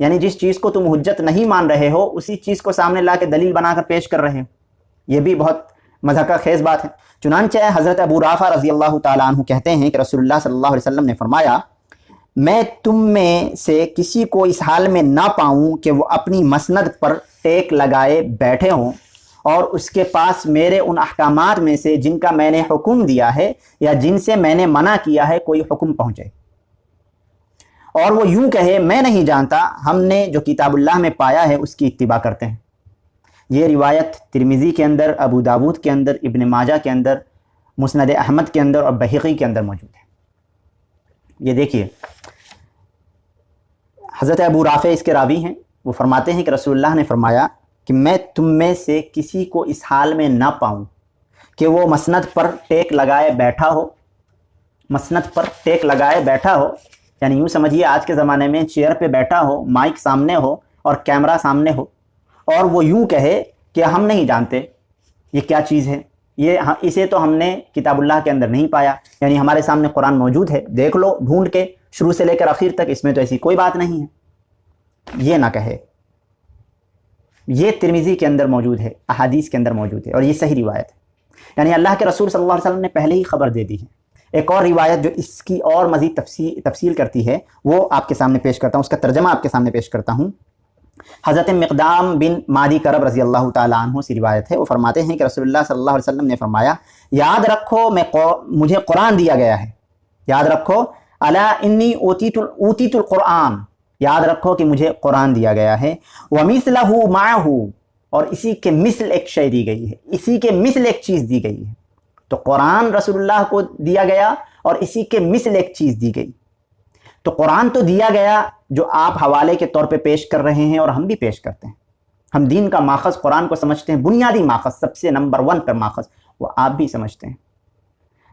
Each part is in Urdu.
یعنی جس چیز کو تم حجت نہیں مان رہے ہو اسی چیز کو سامنے لا کے دلیل بنا کر پیش کر رہے ہو، یہ بھی بہت مضحکہ خیز بات ہے۔ چنانچہ حضرت ابو رافع رضی اللہ تعالیٰ عنہ کہتے ہیں کہ رسول اللہ صلی اللہ علیہ وسلم نے فرمایا، میں تم میں سے کسی کو اس حال میں نہ پاؤں کہ وہ اپنی مسند پر ٹیک لگائے بیٹھے ہوں اور اس کے پاس میرے ان احکامات میں سے جن کا میں نے حکم دیا ہے یا جن سے میں نے منع کیا ہے کوئی حکم پہنچے، اور وہ یوں کہے میں نہیں جانتا، ہم نے جو کتاب اللہ میں پایا ہے اس کی اتباع کرتے ہیں۔ یہ روایت ترمذی کے اندر، ابو داود کے اندر، ابن ماجہ کے اندر، مسند احمد کے اندر اور بہقی کے اندر موجود ہے۔ یہ دیکھیے حضرت ابو رافع اس کے راوی ہیں، وہ فرماتے ہیں کہ رسول اللہ نے فرمایا کہ میں تم میں سے کسی کو اس حال میں نہ پاؤں کہ وہ مسند پر ٹیک لگائے بیٹھا ہو، مسند پر ٹیک لگائے بیٹھا ہو، یعنی یوں سمجھیے آج کے زمانے میں چیئر پہ بیٹھا ہو، مائک سامنے ہو اور کیمرہ سامنے ہو، اور وہ یوں کہے کہ ہم نہیں جانتے یہ کیا چیز ہے، اسے تو ہم نے کتاب اللہ کے اندر نہیں پایا، یعنی ہمارے سامنے قرآن موجود ہے، دیکھ لو ڈھونڈ کے شروع سے لے کر آخر تک، اس میں تو ایسی کوئی بات نہیں ہے، یہ نہ کہے۔ یہ ترمذی کے اندر موجود ہے، احادیث کے اندر موجود ہے، اور یہ صحیح روایت ہے، یعنی اللہ کے رسول صلی اللہ علیہ وسلم نے پہلے ہی خبر دے دی ہے۔ ایک اور روایت جو اس کی اور مزید تفصیل کرتی ہے وہ آپ کے سامنے پیش کرتا ہوں، اس کا ترجمہ آپ کے سامنے پیش کرتا ہوں۔ حضرت مقدام بن مادی کرب رضی اللہ تعالیٰ عنہ سے روایت ہے، وہ فرماتے ہیں کہ رسول اللہ صلی اللہ علیہ وسلم نے فرمایا، یاد رکھو مجھے قرآن دیا گیا ہے، یاد رکھو الا انی اوتیت القرآن، یاد رکھو کہ مجھے قرآن دیا گیا ہے، ومثلہ معہ، اور اسی کے مثل ایک شے دی گئی ہے، اسی کے مثل ایک چیز دی گئی ہے۔ تو قرآن رسول اللہ کو دیا گیا اور اسی کے مثل ایک چیز دی گئی۔ تو قرآن تو دیا گیا جو آپ حوالے کے طور پہ پیش کر رہے ہیں اور ہم بھی پیش کرتے ہیں، ہم دین کا ماخذ قرآن کو سمجھتے ہیں، بنیادی ماخذ، سب سے نمبر 1 پر ماخذ، وہ آپ بھی سمجھتے ہیں،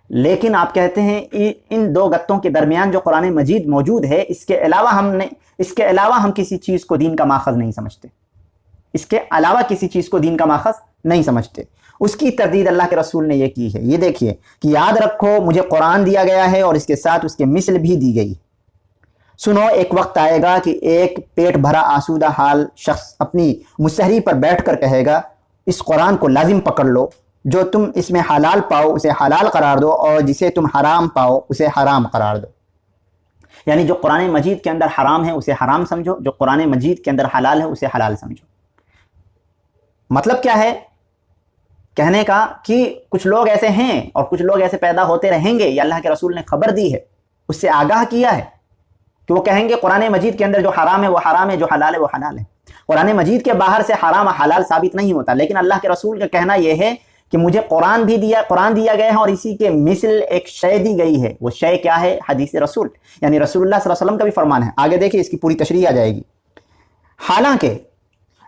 لیکن آپ کہتے ہیں ان دو گتوں کے درمیان جو قرآن مجید موجود ہے اس کے علاوہ ہم کسی چیز کو دین کا ماخذ نہیں سمجھتے، اس کے علاوہ کسی چیز کو دین کا ماخذ نہیں سمجھتے۔ اس کی تردید اللہ کے رسول نے یہ کی ہے، یہ دیکھیے کہ یاد رکھو مجھے قرآن دیا گیا ہے اور اس کے ساتھ اس کے مثل بھی دی گئی۔ سنو ایک وقت آئے گا کہ ایک پیٹ بھرا آسودہ حال شخص اپنی مسحری پر بیٹھ کر کہے گا، اس قرآن کو لازم پکڑ لو، جو تم اس میں حلال پاؤ اسے حلال قرار دو اور جسے تم حرام پاؤ اسے حرام قرار دو۔ یعنی جو قرآن مجید کے اندر حرام ہے اسے حرام سمجھو، جو قرآن مجید کے اندر حلال ہے اسے حلال سمجھو۔ مطلب کیا ہے کہنے کا کہ کچھ لوگ ایسے ہیں اور کچھ لوگ ایسے پیدا ہوتے رہیں گے، یہ اللہ کے رسول نے خبر دی ہے، اس سے آگاہ کیا ہے کہ وہ کہیں گے قرآن مجید کے اندر جو حرام ہے وہ حرام ہے، جو حلال ہے وہ حلال ہے۔ قرآن مجید کے باہر سے حرام حلال ثابت نہیں ہوتا، لیکن اللہ کے رسول کا کہنا یہ ہے کہ مجھے قرآن دیا گیا ہے اور اسی کے مثل ایک شے دی گئی ہے۔ وہ شے کیا ہے؟ حدیث رسول، یعنی رسول اللہ صلی اللہ علیہ وسلم کا بھی فرمان ہے۔ آگے دیکھیں اس کی پوری تشریح آ جائے گی۔ حالانکہ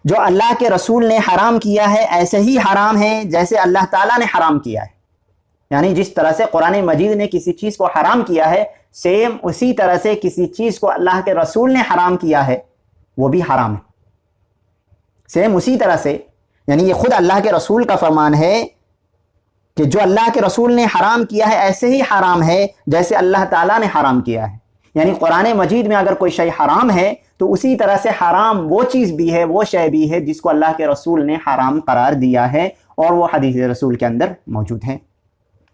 جو اللہ کے رسول نے حرام کیا ہے ایسے ہی حرام ہے جیسے اللہ تعالیٰ نے حرام کیا ہے، یعنی جس طرح سے قرآن مجید نے کسی چیز کو حرام کیا ہے سیم اسی طرح سے کسی چیز کو اللہ کے رسول نے حرام کیا ہے وہ بھی حرام ہے، سیم اسی طرح سے، یعنی یہ خود اللہ کے رسول کا فرمان ہے کہ جو اللہ کے رسول نے حرام کیا ہے ایسے ہی حرام ہے جیسے اللہ تعالیٰ نے حرام کیا ہے۔ یعنی قرآن مجید میں اگر کوئی شے حرام ہے تو اسی طرح سے حرام وہ چیز بھی ہے، وہ شے بھی ہے جس کو اللہ کے رسول نے حرام قرار دیا ہے اور وہ حدیث رسول کے اندر موجود ہے۔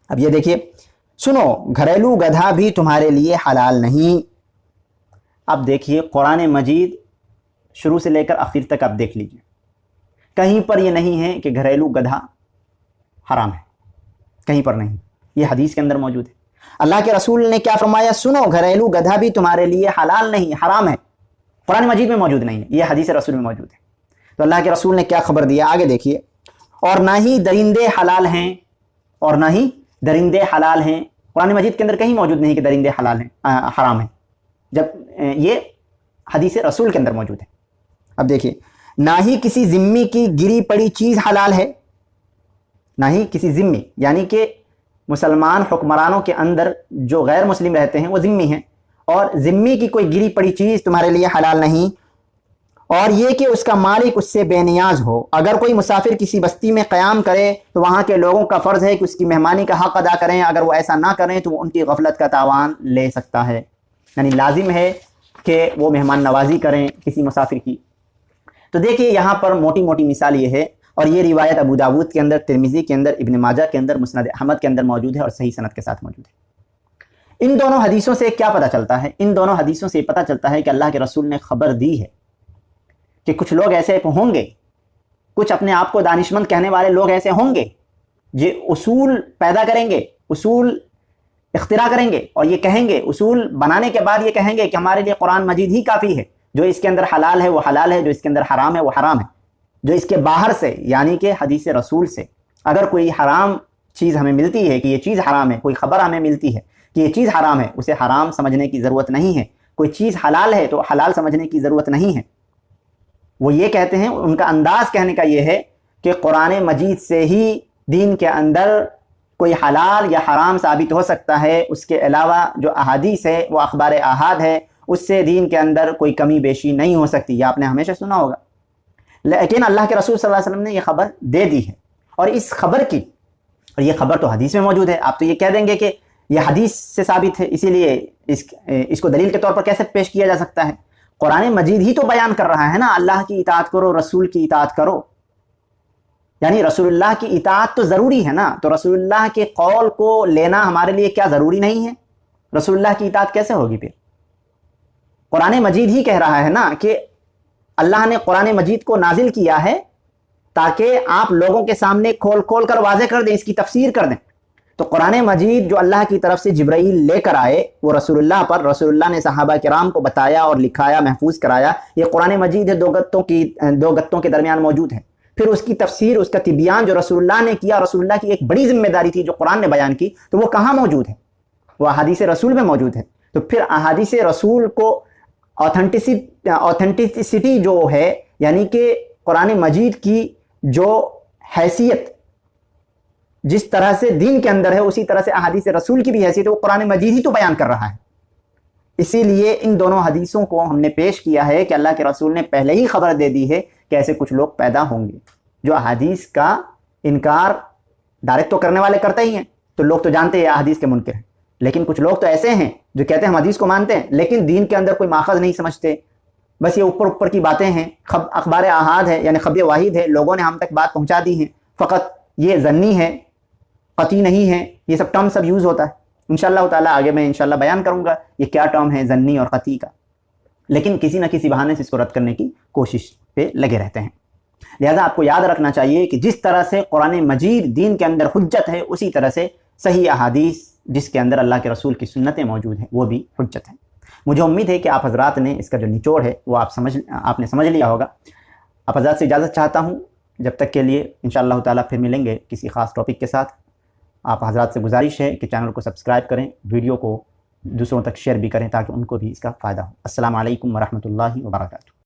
اب یہ دیکھیے، سنو گھریلو گدھا بھی تمہارے لیے حلال نہیں۔ اب دیکھیے قرآن مجید شروع سے لے کر آخر تک آپ دیکھ لیجئے، کہیں پر یہ نہیں ہے کہ گھریلو گدھا حرام ہے، کہیں پر نہیں، یہ حدیث کے اندر موجود ہے۔ اللہ کے رسول نے کیا فرمایا؟ سنو گھریلو گدھا بھی تمہارے لیے حلال نہیں، حرام ہے، قرآن مجید میں موجود نہیں ہے، یہ حدیث رسول میں موجود ہے۔ تو اللہ کے رسول نے کیا خبر دیا؟ آگے دیکھیے، اور نہ ہی درندے حلال ہیں، اور نہ ہی درندے حلال ہیں۔ قرآن مجید کے اندر کہیں موجود نہیں کہ درندے حلال ہیں، حرام ہیں، جب یہ حدیث رسول کے اندر موجود ہے۔ اب دیکھیے، نہ ہی کسی ذمی کی گری پڑی چیز حلال ہے، نہ ہی کسی ذمی، یعنی کہ مسلمان حکمرانوں کے اندر جو غیر مسلم رہتے ہیں وہ ذمی ہیں، اور ذمی کی کوئی گری پڑی چیز تمہارے لیے حلال نہیں، اور یہ کہ اس کا مالک اس سے بے نیاز ہو۔ اگر کوئی مسافر کسی بستی میں قیام کرے تو وہاں کے لوگوں کا فرض ہے کہ اس کی مہمانی کا حق ادا کریں، اگر وہ ایسا نہ کریں تو وہ ان کی غفلت کا تاوان لے سکتا ہے۔ یعنی لازم ہے کہ وہ مہمان نوازی کریں کسی مسافر کی. تو دیکھیے یہاں پر موٹی موٹی مثال یہ ہے، اور یہ روایت ابو داود کے اندر، ترمذی کے اندر، ابن ماجہ کے اندر، مسند احمد کے اندر موجود ہے اور صحیح سند کے ساتھ موجود ہے. ان دونوں حدیثوں سے کیا پتہ چلتا ہے؟ ان دونوں حدیثوں سے پتہ چلتا ہے کہ اللہ کے رسول نے خبر دی ہے کہ کچھ لوگ ایسے ہوں گے، کچھ اپنے آپ کو دانشمند کہنے والے لوگ ایسے ہوں گے جو اصول پیدا کریں گے، اصول اختراع کریں گے، اور یہ کہیں گے، اصول بنانے کے بعد یہ کہیں گے کہ ہمارے لیے قرآن مجید ہی کافی ہے، جو اس کے اندر حلال ہے وہ حلال ہے، جو اس کے اندر حرام ہے وہ حرام ہے. جو اس کے باہر سے یعنی کہ حدیث رسول سے اگر کوئی حرام چیز ہمیں ملتی ہے کہ یہ چیز حرام ہے، کوئی خبر ہمیں ملتی ہے کہ یہ چیز حرام ہے، اسے حرام سمجھنے کی ضرورت نہیں ہے. کوئی چیز حلال ہے تو حلال سمجھنے کی ضرورت نہیں ہے. وہ یہ کہتے ہیں، ان کا انداز کہنے کا یہ ہے کہ قرآن مجید سے ہی دین کے اندر کوئی حلال یا حرام ثابت ہو سکتا ہے، اس کے علاوہ جو احادیث ہے وہ اخبار احاد ہے، اس سے دین کے اندر کوئی کمی بیشی نہیں ہو سکتی. یہ آپ نے ہمیشہ سنا ہوگا. لیکن اللہ کے رسول صلی اللہ علیہ وسلم نے یہ خبر دے دی ہے، اور اس خبر کی، اور یہ خبر تو حدیث میں موجود ہے. آپ تو یہ کہہ دیں گے کہ یہ حدیث سے ثابت ہے، اسی لیے اس کو دلیل کے طور پر کیسے پیش کیا جا سکتا ہے؟ قرآن مجید ہی تو بیان کر رہا ہے نا، اللہ کی اطاعت کرو، رسول کی اطاعت کرو. یعنی رسول اللہ کی اطاعت تو ضروری ہے نا، تو رسول اللہ کے قول کو لینا ہمارے لیے کیا ضروری نہیں ہے؟ رسول اللہ کی اطاعت کیسے ہوگی پھر؟ قرآن مجید ہی کہہ رہا ہے نا کہ اللہ نے قرآن مجید کو نازل کیا ہے تاکہ آپ لوگوں کے سامنے کھول کھول کر واضح کر دیں، اس کی تفسیر کر دیں. تو قرآن مجید جو اللہ کی طرف سے جبرائیل لے کر آئے وہ رسول اللہ پر، رسول اللہ نے صحابہ کرام کو بتایا اور لکھایا، محفوظ کرایا. یہ قرآن مجید ہے، دو گتوں کے درمیان موجود ہے. پھر اس کی تفسیر، اس کا تبیان جو رسول اللہ نے کیا، رسول اللہ کی ایک بڑی ذمہ داری تھی جو قرآن نے بیان کی، تو وہ کہاں موجود ہے؟ وہ احادیث رسول میں موجود ہے. تو پھر احادیث رسول کو آتھینٹسٹی جو ہے، یعنی کہ قرآن مجید کی جو حیثیت جس طرح سے دین کے اندر ہے، اسی طرح سے احادیث رسول کی بھی حیثیت ہے، وہ قرآن مجید ہی تو بیان کر رہا ہے. اسی لیے ان دونوں حدیثوں کو ہم نے پیش کیا ہے کہ اللہ کے رسول نے پہلے ہی خبر دے دی ہے کہ ایسے کچھ لوگ پیدا ہوں گے جو احادیث کا انکار ڈائریکٹ تو کرنے والے کرتے ہی ہیں، تو لوگ تو جانتے ہیں احادیث کے منکر ہیں. لیکن کچھ لوگ تو ایسے ہیں جو کہتے ہیں ہم حدیث کو مانتے ہیں لیکن دین کے اندر کوئی ماخذ نہیں سمجھتے، بس یہ اوپر اوپر کی باتیں ہیں، اخبار احاد ہے، یعنی خبر واحد ہے، لوگوں نے ہم تک بات پہنچا دی ہے، فقط یہ ظنی ہے، قطعی نہیں ہے. یہ سب ٹرم سب یوز ہوتا ہے. انشاءاللہ تعالیٰ آگے میں انشاءاللہ بیان کروں گا یہ کیا ٹرم ہے ظنی اور قطعی کا، لیکن کسی نہ کسی بہانے سے اس کو رد کرنے کی کوشش پہ لگے رہتے ہیں. لہذا آپ کو یاد رکھنا چاہیے کہ جس طرح سے قرآن مجید دین کے اندر حجت ہے، اسی طرح سے صحیح احادیث جس کے اندر اللہ کے رسول کی سنتیں موجود ہیں وہ بھی حجت ہیں. مجھے امید ہے کہ آپ حضرات نے اس کا جو نچوڑ ہے وہ آپ نے سمجھ لیا ہوگا. آپ حضرات سے اجازت چاہتا ہوں، جب تک کے لیے انشاءاللہ تعالیٰ پھر ملیں گے کسی خاص ٹاپک کے ساتھ. آپ حضرات سے گزارش ہے کہ چینل کو سبسکرائب کریں، ویڈیو کو دوسروں تک شیئر بھی کریں تاکہ ان کو بھی اس کا فائدہ ہو. السلام علیکم ورحمۃ اللہ وبرکاتہ.